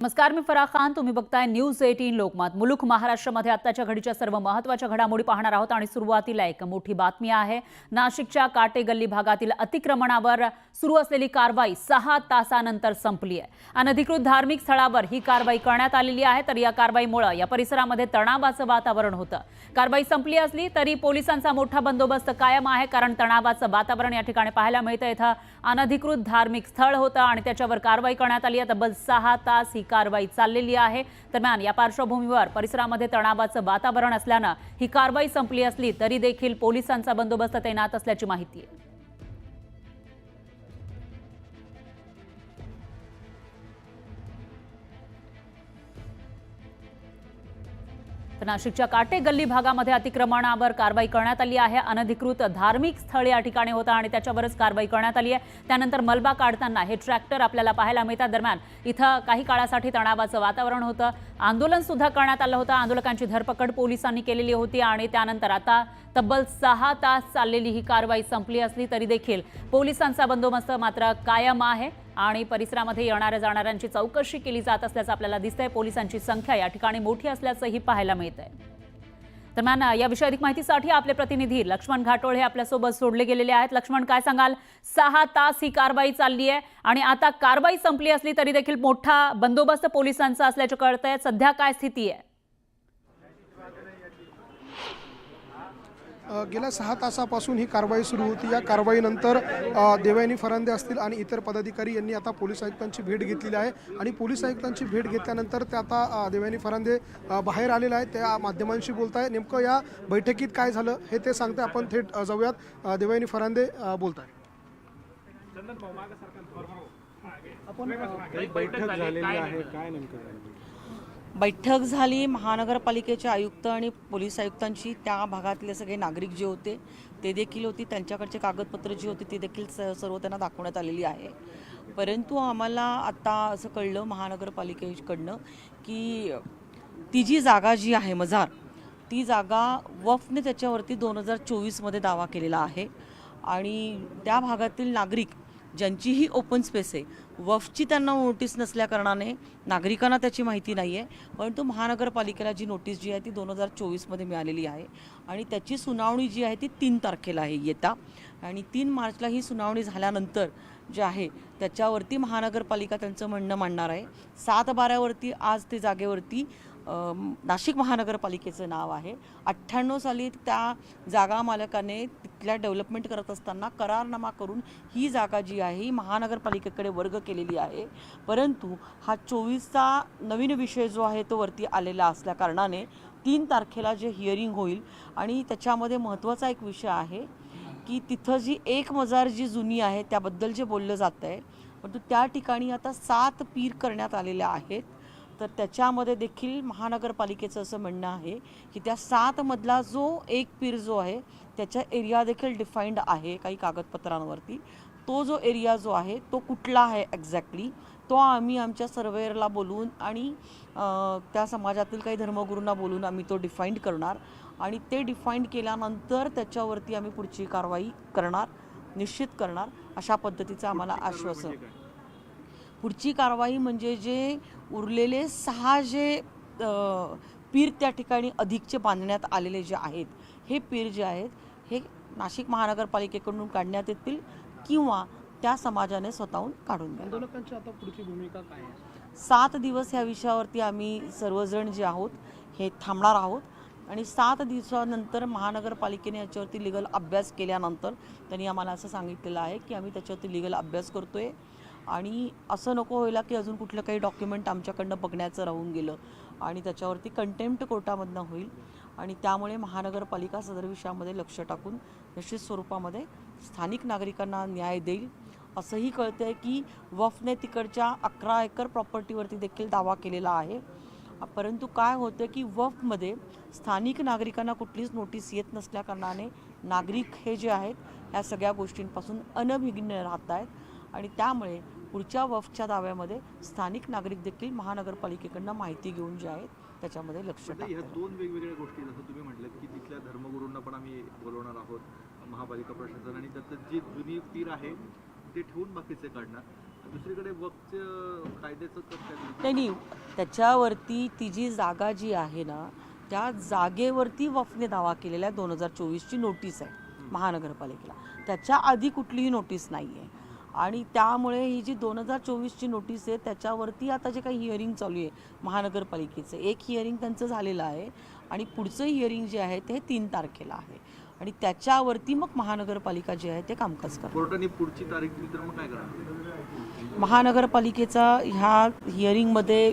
नमस्कार, मी फराह खान. तुम्ही बघताय न्यूज 18 लोकमत. मुलुख महाराष्ट्रामध्ये आत्ताच्या घडीच्या सर्व महत्त्वाच्या घडामोडी पाहणार आहोत आणि सुरुवातीला एक मोठी बातमी आहे. नाशिकच्या काटे गल्ली भागातील अतिक्रमणावर सुरू असलेली कारवाई 6 तासानंतर संपली आहे. अनधिकृत धार्मिक स्थळावर ही कारवाई करण्यात आलेली आहे. तर या कारवाईमुळे या परिसरामध्ये तणावाचं वातावरण होतं. कारवाई संपली असली तरी पोलिसांचा मोठा बंदोबस्त कायम आहे, कारण तणावाचं वातावरण या ठिकाणी पाहायला मिळतं. इथं अनधिकृत धार्मिक स्थळ होतं आणि त्याच्यावर कारवाई करण्यात आली आहे. तब्बल 6 तास ही कारवाई चाललेली आहे. दरम्यान या पार्श्वभूमीवर परिसरामध्ये तणावाचं वातावरण असल्यानं ही कारवाई संपली असली तरी देखील पोलिसांचा बंदोबस्त तैनात असल्याची माहिती आहे. नाशिकच्या काटे गल्ली भागामध्ये अतिक्रमणावर कारवाई करण्यात आली आहे. अनधिकृत धार्मिक स्थळ या ठिकाणी होता आणि त्याच्यावरच कारवाई करण्यात आली आहे. त्यानंतर मलबा काढताना हे ट्रॅक्टर आपल्याला पाहायला मिळतात. दरम्यान इथं काही काळासाठी तणावाचं वातावरण होतं. आंदोलन सुद्धा करण्यात आलं होतं. आंदोलकांची धरपकड पोलिसांनी केलेली होती आणि त्यानंतर आता तब्बल 6 तास चाललेली ही कारवाई संपली असली तरी देखील पोलिसांचा बंदोबस्त मात्र कायम आहे आणि परिसरामध्ये येणाऱ्या जाणाऱ्यांची चौकशी केली जात असल्याचं आपल्याला दिसतंय. पोलिसांची संख्या या ठिकाणी मोठी असल्याचंही पाहायला मिळतंय. दरम्यान या विषयी अधिक माहितीसाठी आपले प्रतिनिधी लक्ष्मण घाटोळ हे आपल्यासोबत जोडले गेलेले आहेत. लक्ष्मण, काय सांगाल? 6 तास ही कारवाई चालली आहे आणि आता कारवाई संपली असली तरी देखील मोठा बंदोबस्त पोलिसांचा असल्याचं कळतंय. सध्या काय स्थिती आहे? गेल्या 6 तासापासून ही कारवाई सुरू होती. या कारवाईनंतर देवयानी फरांदे असतील आणि इतर पदाधिकारी यांनी आता पोलीस आयुक्तांची भेट घेतलेली आहे आणि पोलीस आयुक्तांची भेट घेतल्यानंतर ते आता देवयानी फरांदे बाहेर आलेले आहेत. त्या माध्यमांशी बोलत आहे. नेमकं या बैठकीत काय झालं हे ते सांगते. आपण थेट जाऊयात. देवयानी फरांदे बोलत आहे. बैठक झालेली आहे, काय नेमकं? बैठक झाली महानगरपालिकेचे आयुक्त आणि पोलीस आयुक्तांची. त्या भागातले सगळे नागरिक जे होते ते देखील होती. त्यांच्याकडचे कागदपत्र जी होती ती देखील सर्व त्यांना दाखवण्यात आलेली आहे. परंतु आम्हाला आता असं कळलं महानगरपालिकेकडनं की ती जी जागा जी आहे मजार, ती जागा वफने त्याच्यावरती 2024मध्ये दावा केलेला आहे आणि त्या भागातील नागरिक ज्यांचीही ओपन स्पेस आहे, वफची त्यांना नोटीस नसल्याकारणाने नागरिकांना त्याची माहिती नाही आहे. परंतु महानगरपालिकेला जी नोटीस जी आहे ती 2024मध्ये मिळालेली आहे आणि त्याची सुनावणी जी आहे ती 3 तारखेला आहे येता आणि 3 मार्चला ही सुनावणी झाल्यानंतर जे आहे त्याच्यावरती महानगरपालिका त्यांचं म्हणणं मांडणार आहे. 7/12वरती आज ते जागेवरती नाशिक महानगरपालिकेचं नाव आहे. 98 साली त्या जागा मालकाने तिथल्या डेव्हलपमेंट करत असताना करारनामा करून ही जागा जी आहे ही महानगरपालिकेकडे वर्ग केलेली आहे. परंतु हा 24चा नवीन विषय जो आहे तो वरती आलेला असल्या कारणाने 3 तारखेला जे हिअरिंग होईल आणि त्याच्यामध्ये महत्त्वाचा एक विषय आहे की तिथं जी एक मजार जी जुनी आहे त्याबद्दल जे बोललं जातं आहे, परंतु त्या ठिकाणी आता 7 पीर करण्यात आलेल्या आहेत. तर त्याच्यामध्ये देखील महानगरपालिकेचं असं म्हणणं आहे की त्या 7 मधला जो एक पीर जो आहे त्याचा एरिया देखील डिफाईंड आहे काही कागदपत्रांवरती. तो जो एरिया जो आहे तो कुठला आहे एक्झॅक्टली तो आम्ही आमच्या सर्वेअरला बोलून आणि त्या समाजातील काही धर्मगुरूंना बोलून आम्ही तो डिफाईंड करणार आणि ते डिफाईंड केल्यानंतर त्याच्यावरती आम्ही पुढची कारवाई करणार, निश्चित करणार. अशा पद्धतीचं आम्हाला आश्वासन. पुढची कारवाई म्हणजे जे उरलेले 6 जे पीर त्या ठिकाणी अधिकचे बांधण्यात आलेले जे आहेत, हे पीर जे आहेत हे नाशिक महानगरपालिकेकडून काढण्यात येतील किंवा त्या समाजाने स्वतःहून काढून द्या. आंदोलकांची आता पुढची भूमिका काय आहे? 7 दिवस ह्या विषयावरती आम्ही सर्वजण जे आहोत हे थांबणार आहोत आणि 7 दिवसानंतर महानगरपालिकेने याच्यावरती लिगल अभ्यास केल्यानंतर त्यांनी आम्हाला असं सांगितलेलं आहे की आम्ही त्याच्यावरती लिगल अभ्यास करतोय आणि असं नको व्हायला की अजून कुठलं काही डॉक्युमेंट आमच्याकडनं बघण्याचं राहून गेलं आणि त्याच्यावरती कंटेम्प्ट कोर्टामधनं होईल आणि त्यामुळे महानगरपालिका सदर विषयामध्ये लक्ष टाकून निश्चित स्वरूपामध्ये स्थानिक नागरिकांना न्याय देईल. असंही कळतं आहे की वफने तिकडच्या 11 एकर प्रॉपर्टीवरती देखील दावा केलेला आहे. परंतु काय होतं की वफमध्ये स्थानिक नागरिकांना कुठलीच नोटीस येत नसल्याकारणाने नागरिक हे जे आहेत या सगळ्या गोष्टींपासून अनभिज्ञ राहत आहेत आणि त्यामुळे पुढच्या वफच्या दाव्यामध्ये स्थानिक नागरिक देखील महानगरपालिकेकडनं माहिती घेऊन जे आहेत त्याच्यामध्ये लक्ष टाकतात. ह्या 2 वेगवेगळ्या गोष्टी जसं तुम्ही म्हटलं की तिथल्या धर्मगुरूंना पण आम्ही बोलवणार आहोत, महापालिका प्रशासन, आणि त्याचं जी जुनी पीर आहे ते ठेवून बाकीचे काढणार. दुसरीकडे वक्फ कायद्याचं कसं नाही त्याच्यावरती ती जी जागा जी आहे ना त्या जागेवरती वफने दावा केलेला आहे 2024ची नोटीस आहे महानगरपालिकेला, त्याच्या आधी कुठलीही नोटीस नाही आहे. आणि त्यामुळे ही जी 2024ची नोटीस आहे त्याच्यावरती आता जे काही हिअरिंग चालू आहे महानगरपालिकेचं, एक हिअरिंग त्यांचं झालेलं आहे आणि पुढचं हिअरिंग जे आहे ते 3 तारखेला आहे आणि त्याच्यावरती मग महानगरपालिका जे आहे ते कामकाज करते. कोर्टाने पुढची तारीख दिली तर मग काय करणार? महानगरपालिकेचा ह्या हिअरिंगमध्ये